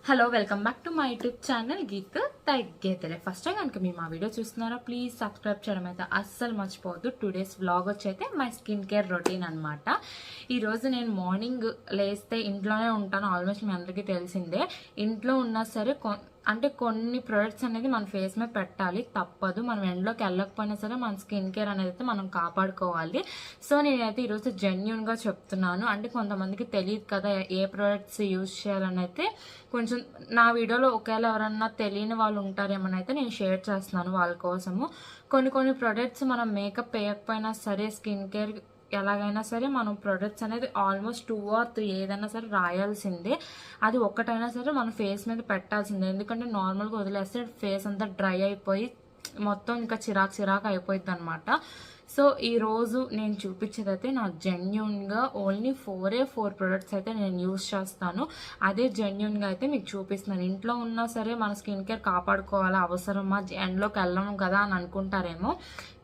Hello welcome back to my YouTube channel Geeth తగ్గేతలే. First time కనుక మీరు మా వీడియో చూస్తున్నారా ప్లీజ్ సబ్స్క్రైబ్ చేయడం అయితే అస్సలు మర్చిపోవద్దు. టుడేస్ వ్లాగ్ వచ్చి అయితే మై స్కిన్ కేర్ రొటీన్ అనమాట. ఈరోజు నేను మార్నింగ్ లేస్తే ఇంట్లోనే ఉంటాను. ఆల్మోస్ట్ మీ అందరికీ తెలిసిందే. ఇంట్లో ఉన్నా సరే అంటే కొన్ని ప్రొడక్ట్స్ అనేది మన ఫేస్ మీద పెట్టాలి, తప్పదు. మనం ఎండ్లోకి వెళ్ళకపోయినా సరే మన స్కిన్ కేర్ అనేది అయితే మనం కాపాడుకోవాలి. సో నేనైతే ఈరోజు జెన్యున్గా చెప్తున్నాను. అంటే కొంతమందికి తెలియదు కదా ఏ ప్రొడక్ట్స్ యూజ్ చేయాలని. అయితే కొంచెం నా వీడియోలో ఒకవేళ ఎవరన్నా తెలియని వాళ్ళు ఉంటారేమని అయితే నేను షేర్ చేస్తున్నాను వాళ్ళ కోసము. కొన్ని ప్రొడక్ట్స్ మనం మేకప్ వేయకపోయినా సరే స్కిన్ కేర్ ఎలాగైనా సరే మనం ప్రొడక్ట్స్ అనేది ఆల్మోస్ట్ 2 or 3 ఏదైనా సరే రాయాల్సిందే. అది ఒక్కటైనా సరే మన ఫేస్ మీద పెట్టాల్సిందే. ఎందుకంటే నార్మల్గా వదిలేస్తే ఫేస్ అంతా డ్రై అయిపోయి మొత్తం ఇంకా చిరాకు అయిపోయింది అనమాట. సో ఈరోజు నేను చూపించేది అయితే నా జెన్యున్గా ఓన్లీ 4 ప్రొడక్ట్స్ అయితే నేను యూజ్ చేస్తాను. అదే జెన్యున్గా అయితే మీకు చూపిస్తున్నాను. ఇంట్లో ఉన్నా సరే మన స్కిన్ కేర్ కాపాడుకోవాలా, అవసరమా, ఎండ్లోకి వెళ్ళము కదా అని అనుకుంటారేమో.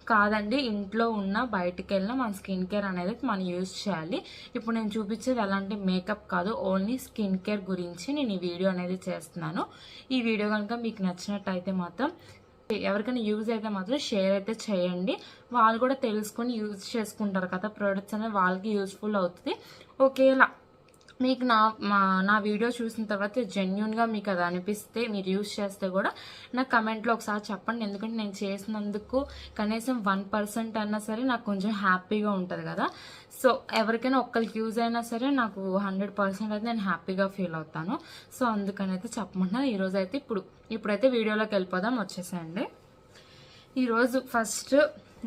కాదండి, ఇంట్లో ఉన్న బయటికి వెళ్ళిన మన స్కిన్ కేర్ అనేది మనం యూజ్ చేయాలి. ఇప్పుడు నేను చూపించేది ఎలాంటి మేకప్ కాదు, ఓన్లీ స్కిన్ కేర్ గురించి నేను ఈ వీడియో అనేది చేస్తున్నాను. ఈ వీడియో కనుక మీకు నచ్చినట్టయితే మాత్రం ఎవరికైనా యూజ్ అయితే మాత్రం షేర్ అయితే చేయండి. వాళ్ళు కూడా తెలుసుకొని యూజ్ చేసుకుంటారు కదా ప్రొడక్ట్స్ అనేది, వాళ్ళకి యూజ్ఫుల్ అవుతుంది. ఓకేలా మీకు నా వీడియో చూసిన తర్వాత జెన్యున్గా మీకు అది అనిపిస్తే మీరు యూజ్ చేస్తే కూడా నాకు కమెంట్లో ఒకసారి చెప్పండి. ఎందుకంటే నేను చేసినందుకు కనీసం 1% అన్నా సరే నాకు కొంచెం హ్యాపీగా ఉంటుంది కదా. సో ఎవరికైనా ఒక్కరికి యూజ్ అయినా సరే నాకు 100% అయితే నేను హ్యాపీగా ఫీల్ అవుతాను. సో అందుకని అయితే చెప్పమంటున్నాను. ఈరోజు అయితే ఇప్పుడైతే వీడియోలోకి వెళ్ళిపోదాం, వచ్చేసేయండి. ఈరోజు ఫస్ట్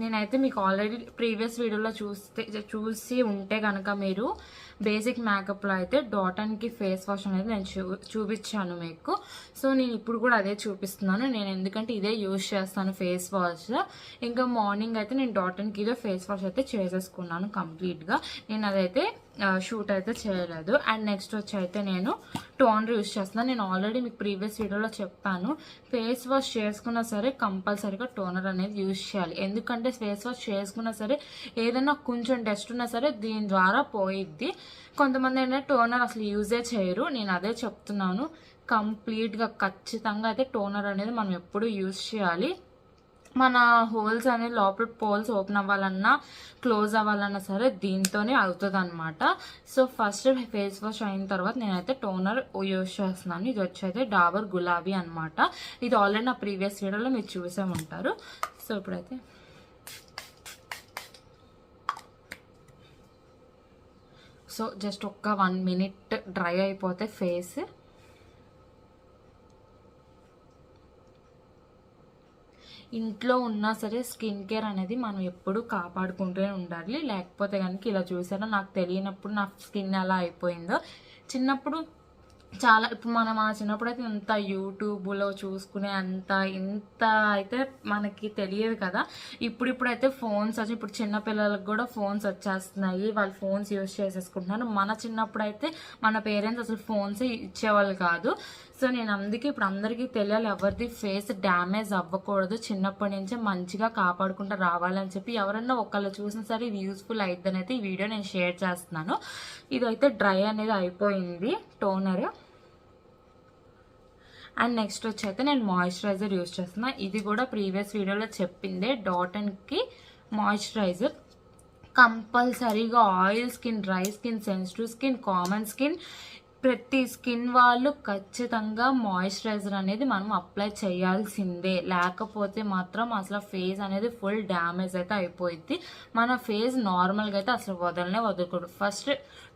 నేనైతే మీకు ఆల్రెడీ ప్రీవియస్ వీడియోలో చూసి ఉంటే కనుక మీరు బేసిక్ మేకప్లో అయితే డాటన్కి ఫేస్ వాష్ అనేది నేను చూపించాను మీకు. సో నేను ఇప్పుడు కూడా అదే చూపిస్తున్నాను. నేను ఎందుకంటే ఇదే యూజ్ చేస్తాను ఫేస్ వాష్. ఇంకా మార్నింగ్ అయితే నేను డాటన్కి ఇదే ఫేస్ వాష్ అయితే చేసేసుకున్నాను కంప్లీట్గా. నేను అదైతే షూట్ అయితే చేయలేదు. అండ్ నెక్స్ట్ వచ్చి అయితే నేను టోనర్ యూజ్ చేస్తున్నాను. నేను ఆల్రెడీ మీకు ప్రీవియస్ వీడియోలో చెప్పాను, ఫేస్ వాష్ చేసుకున్నా సరే కంపల్సరీగా టోనర్ అనేది యూజ్ చేయాలి. ఎందుకంటే ఫేస్ వాష్ చేసుకున్నా సరే ఏదైనా కొంచెం డస్ట్ ఉన్నా సరే దీని ద్వారా పోయిద్ది. కొంతమంది ఏంటంటే టోనర్ అసలు యూజే చేయరు. నేను అదే చెప్తున్నాను, కంప్లీట్గా ఖచ్చితంగా అయితే టోనర్ అనేది మనం ఎప్పుడు యూజ్ చేయాలి. మన హోల్స్ అనేది లోపల పోల్స్ ఓపెన్ అవ్వాలన్నా క్లోజ్ అవ్వాలన్నా సరే దీంతోనే అవుతుంది అనమాట. సో ఫస్ట్ ఫేస్ వాష్ అయిన తర్వాత నేనైతే టోనర్ యూజ్ చేస్తున్నాను. ఇది వచ్చి అయితే డాబర్ గులాబీ అనమాట. ఇది ఆల్రెడీ నా ప్రీవియస్ వీడియోలో మీరు చూసే ఉంటారు. సో ఇప్పుడైతే జస్ట్ ఒక్క 1 minute డ్రై అయిపోతే ఫేస్. ఇంట్లో ఉన్నా సరే స్కిన్ కేర్ అనేది మనం ఎప్పుడు కాపాడుకుంటూనే ఉండాలి. లేకపోతే కనుక ఇలా చూసారా, నాకు తెలియనప్పుడు నా స్కిన్ ఎలా అయిపోయిందో. చిన్నప్పుడు చాలా, ఇప్పుడు మనం చిన్నప్పుడు అయితే ఇంత యూట్యూబ్లో చూసుకునే ఇంత అయితే మనకి తెలియదు కదా. ఇప్పుడైతే ఫోన్స్ వచ్చి, ఇప్పుడు చిన్నపిల్లలకు కూడా ఫోన్స్ వచ్చేస్తున్నాయి, వాళ్ళు ఫోన్స్ యూజ్ చేసేసుకుంటున్నారు. మన చిన్నప్పుడు అయితే మన పేరెంట్స్ అసలు ఫోన్స్ ఇచ్చేవాళ్ళు కాదు. సో నేను అందుకే ఇప్పుడు అందరికీ తెలియాలి, ఎవరిది ఫేస్ డ్యామేజ్ అవ్వకూడదు, చిన్నప్పటి నుంచే మంచిగా కాపాడుకుంటూ రావాలని చెప్పి ఎవరన్నా ఒకళ్ళు చూసినా సరే ఇది యూస్ఫుల్ అయిద్దని అయితే ఈ వీడియో నేను షేర్ చేస్తున్నాను. ఇదైతే డ్రై అనేది అయిపోయింది టోనర్. అండ్ నెక్స్ట్ వచ్చి అయితే నేను మాయిశ్చరైజర్ యూజ్ చేస్తున్నా. ఇది కూడా ప్రీవియస్ వీడియోలో చెప్పిందే, డాటన్కి మాయిశ్చరైజర్ కంపల్సరీగా oil skin, dry skin, sensitive skin, common skin, ప్రతి స్కిన్ వాళ్ళు ఖచ్చితంగా మాయిశ్చరైజర్ అనేది మనం అప్లై చేయాల్సిందే. లేకపోతే మాత్రం అసలు ఫేస్ అనేది ఫుల్ డ్యామేజ్ అయితే అయిపోయింది. మన ఫేస్ నార్మల్గా అయితే అసలు వదలకూడదు. ఫస్ట్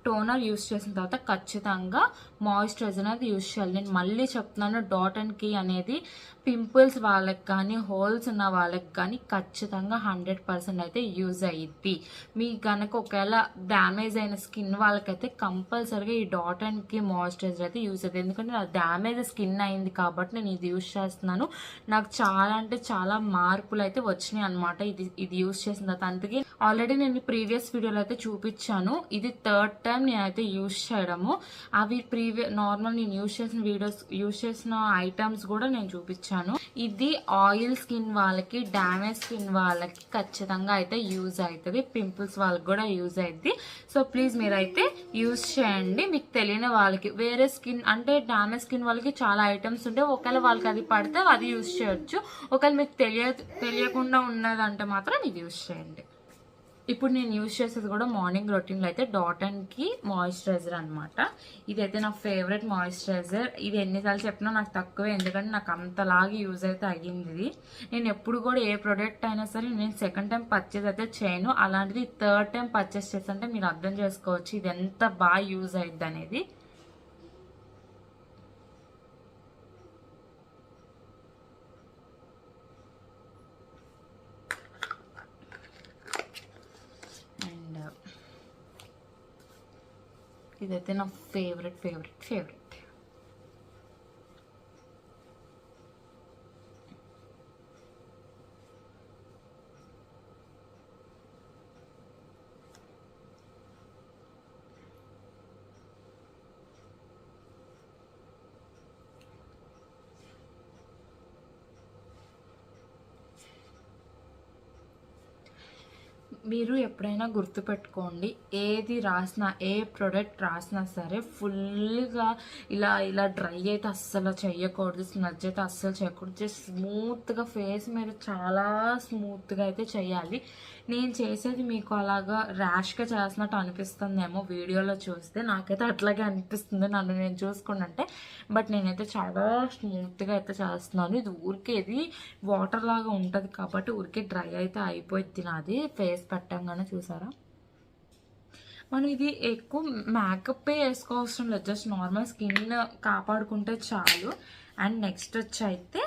టోనర్ యూజ్ చేసిన తర్వాత ఖచ్చితంగా మాయిశ్చరైజర్ అనేది యూజ్ చేయాలి. నేను మళ్ళీ చెప్తున్నాను, డాటన్కి అనేది పింపుల్స్ వాళ్ళకి కానీ హోల్స్ ఉన్న వాళ్ళకి కానీ ఖచ్చితంగా 100% అయితే యూజ్ అయ్యిద్ది. మీ కనుక ఒకవేళ డ్యామేజ్ అయిన స్కిన్ వాళ్ళకైతే కంపల్సరీగా ఈ డాటన్కి మాయిశ్చరైజర్ అయితే యూజ్ అవుతుంది. ఎందుకంటే నా డ్యామేజ్ స్కిన్ అయింది కాబట్టి నేను ఇది యూజ్ చేస్తున్నాను. నాకు చాలా అంటే చాలా మార్పులు అయితే వచ్చినాయి అనమాట ఇది యూజ్ చేసిన తర్వాత. అందుకే ఆల్రెడీ నేను ప్రీవియస్ వీడియోలో అయితే చూపించాను. ఇది 3rd టైం నేనైతే యూజ్ చేయడము. అవి నార్మల్ నేను యూజ్ చేసిన ఐటమ్స్ కూడా నేను చూపించాను. ఇది ఆయిల్ స్కిన్ వాళ్ళకి, డ్యామేజ్ స్కిన్ వాళ్ళకి ఖచ్చితంగా అయితే యూజ్ అవుతుంది. పింపుల్స్ వాళ్ళకి కూడా యూజ్ అవుతుంది. సో ప్లీజ్ మీరైతే యూజ్ చేయండి. మీకు తెలియని వాళ్ళకి, వేరే స్కిన్ అంటే డ్యామేజ్ స్కిన్ వాళ్ళకి చాలా ఐటమ్స్ ఉంటాయి. ఒకవేళ వాళ్ళకి అది పడితే అది యూజ్ చేయొచ్చు. ఒకవేళ మీకు తెలియకుండా ఉన్నదంటే మాత్రం ఇది యూజ్ చేయండి. ఇప్పుడు నేను యూజ్ చేసేది కూడా మార్నింగ్ రొటీన్లో అయితే డాట్ అండ్ కి మాయిశ్చరైజర్ అనమాట. ఇదైతే నా ఫేవరెట్ మాయిశ్చరైజర్. ఇది ఎన్నిసార్లు చెప్పినా నాకు తక్కువే, ఎందుకంటే నాకు అంతలాగా యూజ్ అయితే అయ్యింది ఇది. నేను ఎప్పుడు కూడా ఏ ప్రోడక్ట్ అయినా సరే నేను సెకండ్ టైం పర్చేస్ అయితే చేయను. అలాంటిది థర్డ్ టైం పర్చేస్ చేస్తుంటే మీరు అర్థం చేసుకోవచ్చు ఇది ఎంత బాగా యూజ్ అయ్యిద్ది అనేది. ఇదైతే నా ఫేవరెట్. మీరు ఎప్పుడైనా గుర్తుపెట్టుకోండి, ఏది రాసినా, ఏ ప్రోడక్ట్ రాసినా సరే ఫుల్గా ఇలా డ్రై అయితే అస్సలు చేయకూడదు, స్మడ్జ్ అయితే అస్సలు చేయకూడదు. జస్ట్ స్మూత్గా ఫేస్ మీద చాలా స్మూత్గా అయితే చేయాలి. నేను చేసేది మీకు అలాగా ర్యాష్గా చేస్తున్నట్టు అనిపిస్తుందేమో వీడియోలో చూస్తే, నాకైతే అట్లాగే అనిపిస్తుంది నన్ను నేను చూసుకుంటే. బట్ నేనైతే చాలా స్మూత్గా అయితే చేస్తున్నాను. ఇది ఊరికే ఇది వాటర్ లాగా ఉంటుంది కాబట్టి ఊరికే డ్రై అయితే అయిపోయింది నాది ఫేస్ పెట్టంగానే. చూసారా, మనం ఇది ఎక్కువ మేకప్ వేసుకోవసరం లేదు, జస్ట్ నార్మల్ స్కిన్ కాపాడుకుంటే చాలు. అండ్ నెక్స్ట్ వచ్చి అయితే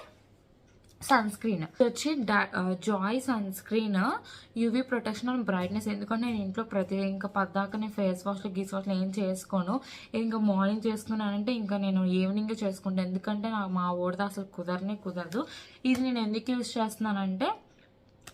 సన్ స్క్రీన్ వచ్చి Joy sunscreen UV protection and brightness. ఎందుకంటే నేను ఇంట్లో ఇంకా పద్దాక నేను ఫేస్ వాష్లు ఏం చేసుకోను. ఇంకా మార్నింగ్ చేసుకున్నానంటే ఇంకా నేను ఈవినింగ్ చేసుకుంటాను, ఎందుకంటే నాకు మా ఓడితో అసలు కుదరదు. ఇది నేను ఎందుకు యూజ్ చేస్తున్నానంటే,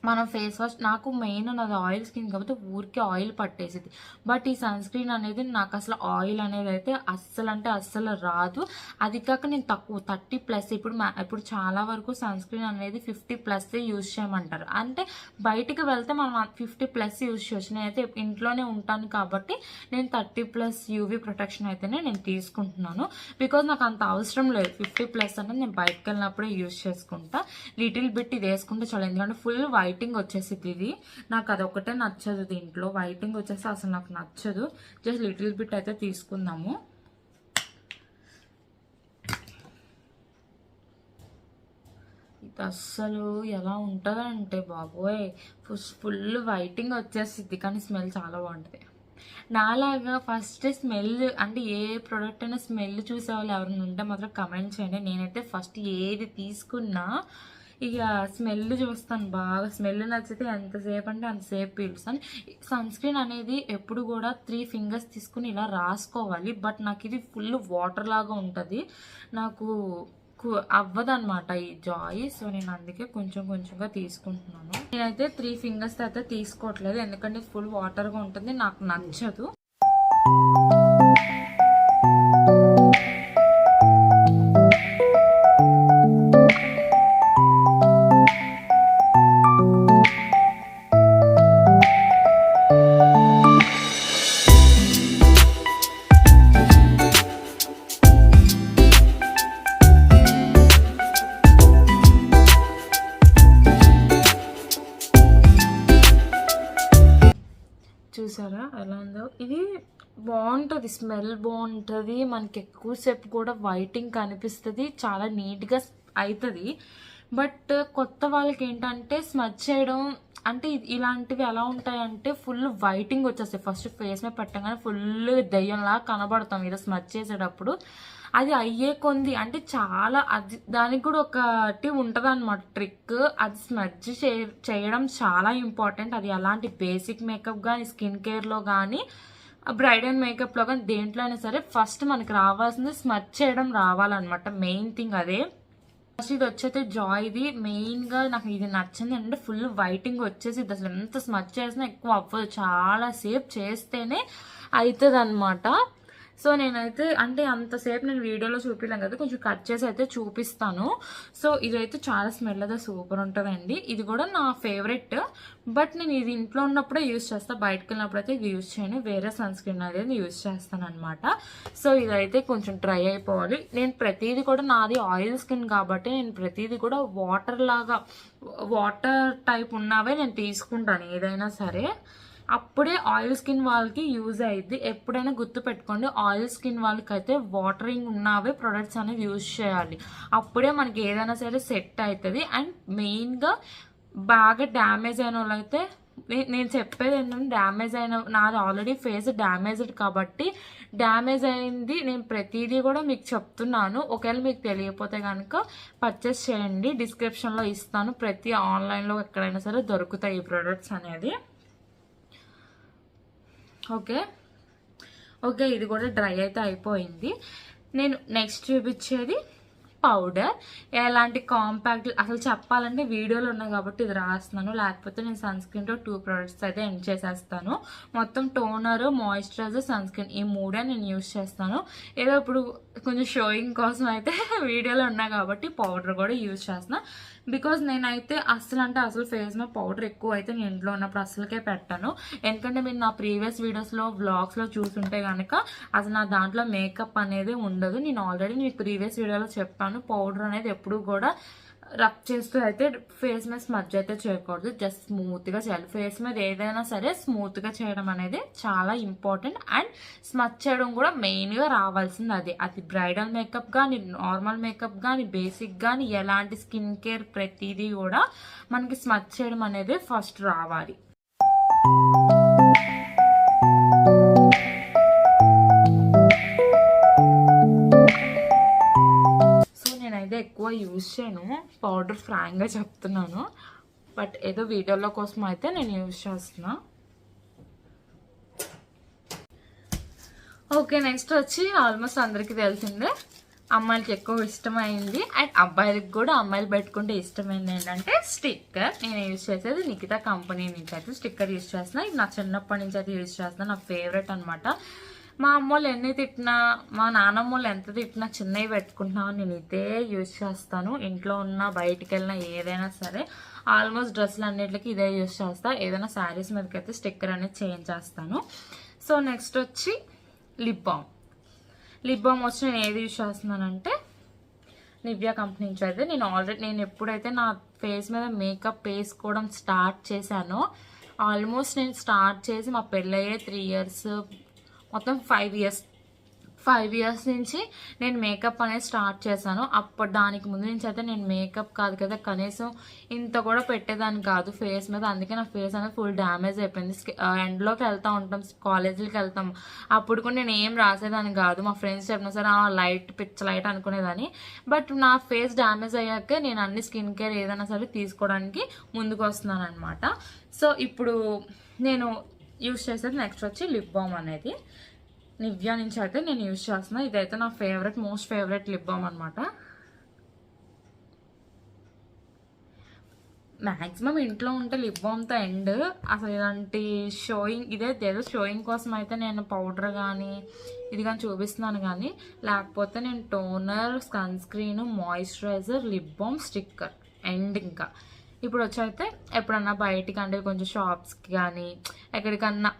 మనం ఫేస్ వాష్, నాకు మెయిన్ నాది ఆయిల్ స్కిన్ కాబట్టి ఊరికే ఆయిల్ పట్టేసింది. బట్ ఈ సన్ స్క్రీన్ అనేది నాకు అసలు ఆయిల్ అనేది అయితే అస్సలు రాదు. అది కాక నేను తక్కువ 30+, ఇప్పుడు చాలా వరకు సన్ స్క్రీన్ అనేది 50+ యూజ్ చేయమంటారు. అంటే బయటికి వెళ్తే మనం 50+ యూజ్ చేయొచ్చు. నేనైతే ఇంట్లోనే ఉంటాను కాబట్టి నేను 30+ యూవీ ప్రొటెక్షన్ అయితేనే నేను తీసుకుంటున్నాను. బికాజ్ నాకు అంత అవసరం లేదు 50+ అనేది, నేను బయటకు వెళ్ళినప్పుడే యూజ్ చేసుకుంటా. లిటిల్ బిట్ ఇది వేసుకుంటే చాలా, ఎందుకంటే ఫుల్ వైటింగ్ వచ్చేసింది ఇది. నాకు అదొకటే నచ్చదు దీంట్లో, వైటింగ్ వచ్చేసి అసలు నాకు నచ్చదు. జస్ట్ లిటిల్ బిట్ అయితే తీసుకుందాము. ఇది అస్సలు ఎలా ఉంటుందంటే బాబోయ్, ఫుల్ వైటింగ్ వచ్చేసింది, కానీ స్మెల్ చాలా బాగుంటుంది. నాలాగా ఫస్ట్ స్మెల్ అంటే ఏ ప్రోడక్ట్ అయినా స్మెల్ చూసే వాళ్ళు ఎవరైనా ఉంటే మాత్రం కమెంట్ చేయండి. నేనైతే ఫస్ట్ ఏది తీసుకున్నా ఇక స్మెల్ చూస్తాను బాగా. స్మెల్ నచ్చితే ఎంతసేపు అంటే అంతసేపు పీలుస్తాను. సన్ స్క్రీన్ అనేది ఎప్పుడు కూడా 3 ఫింగర్స్ తీసుకుని ఇలా రాసుకోవాలి. బట్ నాకు ఇది ఫుల్ వాటర్ లాగా ఉంటుంది, నాకు అవ్వదన్నమాట ఈ జాయ్. సో నేను అందుకే కొంచెంగా తీసుకుంటున్నాను. నేనైతే 3 ఫింగర్స్ అయితే తీసుకోవట్లేదు, ఎందుకంటే ఫుల్ వాటర్గా ఉంటుంది, నాకు నచ్చదు. చూసారా ఎలా ఉందో? ఇది బాగుంటుంది, స్మెల్ బాగుంటుంది, మనకి ఎక్కువసేపు కూడా వైటింగ్ కనిపిస్తుంది, చాలా నీట్గా అవుతుంది. బట్ కొత్త వాళ్ళకి ఏంటంటే స్మచ్ చేయడం అంటే ఇలాంటివి ఎలా ఉంటాయంటే ఫుల్ వైటింగ్ వచ్చేస్తాయి. ఫస్ట్ ఫేస్ మీద పెట్టగానే ఫుల్ దయ్యంలా కనబడతాం ఇలా స్మచ్ చేసేటప్పుడు. అది అయ్యే కొంది అంటే చాలా, అది దానికి కూడా ఒకటి ఉంటుంది అనమాట ట్రిక్. అది స్మడ్జ్ చేయడం చాలా ఇంపార్టెంట్. అది ఎలాంటి బేసిక్ మేకప్ కానీ, స్కిన్ కేర్లో కానీ, బ్రైడల్ మేకప్లో కానీ, దేంట్లో అయినా సరే ఫస్ట్ మనకి రావాల్సింది స్మడ్జ్ చేయడం రావాలన్నమాట. మెయిన్ థింగ్ అదే. ఫస్ట్ ఇది వచ్చేది జాయ్ది. మెయిన్గా నాకు ఇది నచ్చింది అంటే ఫుల్ వైటింగ్ వచ్చేసి అసలు ఎంత స్మచ్ చేసినా ఎక్కువ అవ్వదు, చాలా సేపు చేస్తేనే అవుతుంది అనమాట. సో నేనైతే అంటే అంతసేపు నేను వీడియోలో చూపించలేను కదా, కొంచెం కట్ చేసి అయితే చూపిస్తాను. సో ఇదైతే చాలా స్మెల్ అయితే సూపర్ ఉంటుందండి. ఇది కూడా నా ఫేవరెట్. బట్ నేను ఇది ఇంట్లో ఉన్నప్పుడే యూజ్ చేస్తాను, బయటకు వెళ్ళినప్పుడు అయితే ఇది యూజ్ చేయను, వేరే సన్ స్క్రీన్ అనేది యూజ్ చేస్తాను అనమాట. సో ఇదైతే కొంచెం డ్రై అయిపోవాలి. నేను ప్రతిదీ కూడా, నాది ఆయిల్ స్కిన్ కాబట్టి నేను ప్రతిదీ కూడా వాటర్ టైప్ ఉన్నవే నేను తీసుకుంటాను ఏదైనా సరే. అప్పుడే ఆయిల్ స్కిన్ వాళ్ళకి యూజ్ అయ్యిద్ది. ఎప్పుడైనా గుర్తు పెట్టుకోండి, ఆయిల్ స్కిన్ వాళ్ళకి అయితే వాటరింగ్ ఉన్నవే ప్రొడక్ట్స్ అనేవి యూజ్ చేయాలి. అప్పుడే మనకి ఏదైనా సరే సెట్ అవుతుంది. అండ్ మెయిన్గా బాగా డ్యామేజ్ అయిన వాళ్ళైతే, నేను చెప్పేది ఏంటంటే, డ్యామేజ్ అయిన, నాది ఆల్రెడీ ఫేస్ డ్యామేజ్డ్ కాబట్టి డ్యామేజ్ అయింది నేను ప్రతిదీ కూడా మీకు చెప్తున్నాను. ఒకవేళ మీకు తెలియకపోతే కనుక పర్చేస్ చేయండి, డిస్క్రిప్షన్లో ఇస్తాను. ప్రతి ఆన్లైన్లో ఎక్కడైనా సరే దొరుకుతాయి ఈ ప్రొడక్ట్స్ అనేది. ఓకే ఇది కూడా డ్రై అయితే అయిపోయింది. నేను నెక్స్ట్ చూపించేది పౌడర్. ఎలాంటి కాంపాక్ట్, అసలు చెప్పాలంటే వీడియోలో ఉన్నాయి కాబట్టి ఇది రాస్తున్నాను, లేకపోతే నేను సన్ స్క్రీన్తో 2 ప్రొడక్ట్స్ అయితే ఎండ్ చేసేస్తాను. మొత్తం టోనర్, మాయిశ్చరైజర్, సన్ స్క్రీన్ ఈ మూడే నేను యూజ్ చేస్తాను. ఏదో ఇప్పుడు కొంచెం షోయింగ్ కోసం అయితే వీడియోలో ఉన్నా కాబట్టి పౌడర్ కూడా యూజ్ చేస్తున్నా. బికాజ్ నేనైతే అసలు ఫేస్ మీద పౌడర్ ఎక్కువ అయితే నేను ఇంట్లో ఉన్నప్పుడు అసలుకే పెట్టాను. ఎందుకంటే మీరు నా ప్రీవియస్ వీడియోస్లో, వ్లాగ్స్లో చూసుంటే కనుక అసలు నా దాంట్లో మేకప్ అనేది ఉండదు. నేను ఆల్రెడీ మీకు ప్రీవియస్ వీడియోలో చెప్పాను, పౌడర్ అనేది ఎప్పుడు కూడా రబ్ చేస్తూ అయితే ఫేస్ మీద స్మజ్ అయితే చేయకూడదు, జస్ట్ స్మూత్గా చేయాలి. ఫేస్ మీద ఏదైనా సరే స్మూత్గా చేయడం అనేది చాలా ఇంపార్టెంట్. అండ్ స్మజ్ చేయడం కూడా మెయిన్గా రావాల్సింది అది బ్రైడల్ మేకప్ కానీ, నార్మల్ మేకప్ కానీ, బేసిక్ కానీ, ఎలాంటి స్కిన్ కేర్ ప్రతిదీ కూడా మనకి స్మజ్ చేయడం అనేది ఫస్ట్ రావాలి. ఎక్కువ యూజ్ చేయను పౌడర్, ఫ్రాంక్గా చెప్తున్నాను. బట్ ఏదో వీడియోల కోసం అయితే నేను యూజ్ చేస్తున్నా. ఓకే నెక్స్ట్ వచ్చి ఆల్మోస్ట్ అందరికీ తెలిసిందే, అమ్మాయిలకి ఎక్కువ ఇష్టమైంది అండ్ అబ్బాయిలకి కూడా, అమ్మాయిలు పెట్టుకుంటే ఇష్టమైంది ఏంటంటే స్టిక్కర్. నేను యూజ్ చేసేది నిఖితా కంపెనీ నుంచి అయితే స్టిక్కర్ యూజ్ చేస్తున్నా. ఇది నా చిన్నప్పటి నుంచి అయితే యూజ్ చేస్తున్నా, నా ఫేవరెట్ అనమాట. మా అమ్మోళ్ళు ఎన్ని తిట్టినా, మా నాన్నమ్మోళ్ళు ఎంత తిట్టినా చిన్నవి పెట్టుకుంటున్నావు, నేను ఇదే యూజ్ చేస్తాను. ఇంట్లో ఉన్న, బయటికి వెళ్ళినా, ఏదైనా సరే ఆల్మోస్ట్ డ్రెస్సులు అన్నిటికీ ఇదే యూజ్ చేస్తాను. ఏదైనా శారీస్ మీదకి అయితే స్టిక్కర్ అనేది చేంజ్ చేస్తాను. సో నెక్స్ట్ వచ్చి లిప్ బామ్. లిప్ బామ్ వచ్చి నేను ఏది యూజ్ చేస్తున్నానంటే నివ్యా కంపెనీ నుంచి అయితే నేను ఎప్పుడైతే నా ఫేస్ మీద మేకప్ వేసుకోవడం స్టార్ట్ చేశానో, ఆల్మోస్ట్ నేను స్టార్ట్ చేసి మా పెళ్ళయ్యే 3 years, మొత్తం 5 years నుంచి నేను మేకప్ అనేది స్టార్ట్ చేశాను. అప్పుడు దానికి ముందు నుంచి అయితే నేను మేకప్ కాదు కదా, కనీసం ఇంత కూడా పెట్టేదాన్ని కాదు ఫేస్ మీద. అందుకే నా ఫేస్ అనేది ఫుల్ డ్యామేజ్ అయిపోయింది. ఎండ్లోకి వెళ్తూ ఉంటాం, కాలేజీకి వెళ్తాం, అప్పుడు కూడా నేను ఏం రాసేదాన్ని కాదు. మా ఫ్రెండ్స్ చెప్పినా సరే లైట్, పిచ్చ లైట్ అనుకునేదాన్ని. బట్ నా ఫేస్ డ్యామేజ్ అయ్యాక నేను అన్ని స్కిన్ కేర్ ఏదైనా సరే తీసుకోవడానికి ముందుకు వస్తున్నాను అనమాట. సో ఇప్పుడు నేను యూజ్ చేసేది నెక్స్ట్ వచ్చి లిప్ బామ్ అనేది నివ్యా నుంచి అయితే నేను యూజ్ చేస్తున్నా. ఇదైతే నా మోస్ట్ ఫేవరెట్ లిప్ బామ్ అనమాట. మ్యాక్సిమం ఇంట్లో ఉంటే లిప్ బామ్తో ఎండ్. అసలు ఇలాంటి ఏదో షోయింగ్ కోసం అయితే నేను పౌడర్ కానీ ఇది కానీ చూపిస్తున్నాను, కానీ లేకపోతే నేను toner, sunscreen, moisturiser, lip balm, sticker end. ఇంకా ఇప్పుడు వచ్చైతే ఎప్పుడన్నా బయటికి అంటే కొంచెం షాప్స్కి కానీ ఎక్కడికన్నా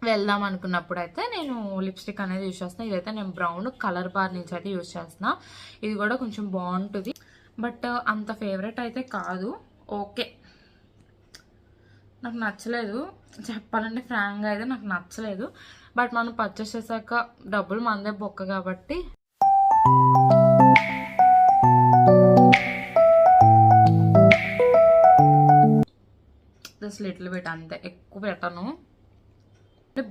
వెళ్దాం అనుకున్నప్పుడు అయితే నేను లిప్స్టిక్ అనేది యూజ్ చేస్తాను. ఇదైతే నేను బ్రౌన్ కలర్ బార్ నుంచి అయితే యూజ్ చేస్తున్నా. ఇది కూడా కొంచెం బాగుంటుంది, బట్ అంత ఫేవరెట్ అయితే కాదు. ఓకే నాకు నచ్చలేదు, చెప్పాలంటే ఫ్రాంక్గా అయితే నాకు నచ్చలేదు. బట్ మనం పర్చేస్ చేశాక డబ్బులు మనదే బొక్క కాబట్టి జస్ట్ లిటిల్ బిట్ అంతే, ఎక్కువ పెట్టను. అంటే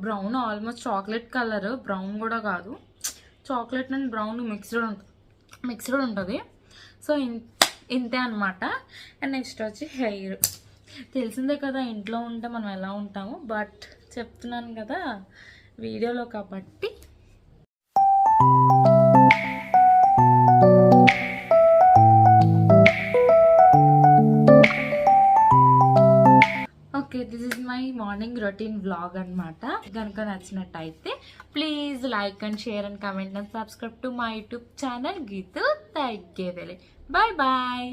brown almost chocolate colour, brown కూడా కాదు, చాక్లెట్ అండ్ బ్రౌన్ మిక్స్డ్ ఉంటుంది. సో ఇంతే అనమాట. అండ్ నెక్స్ట్ వచ్చి హెయిర్. తెలిసిందే కదా ఇంట్లో ఉంటే మనం ఎలా ఉంటాము, బట్ చెప్తున్నాను కదా వీడియోలో కాబట్టి. Okay, this is my morning routine vlog అనమాట. కనుక నచ్చినట్టయితే please like and share and comment and subscribe to my YouTube channel Geethu తగ్గేదలే. Bye bye.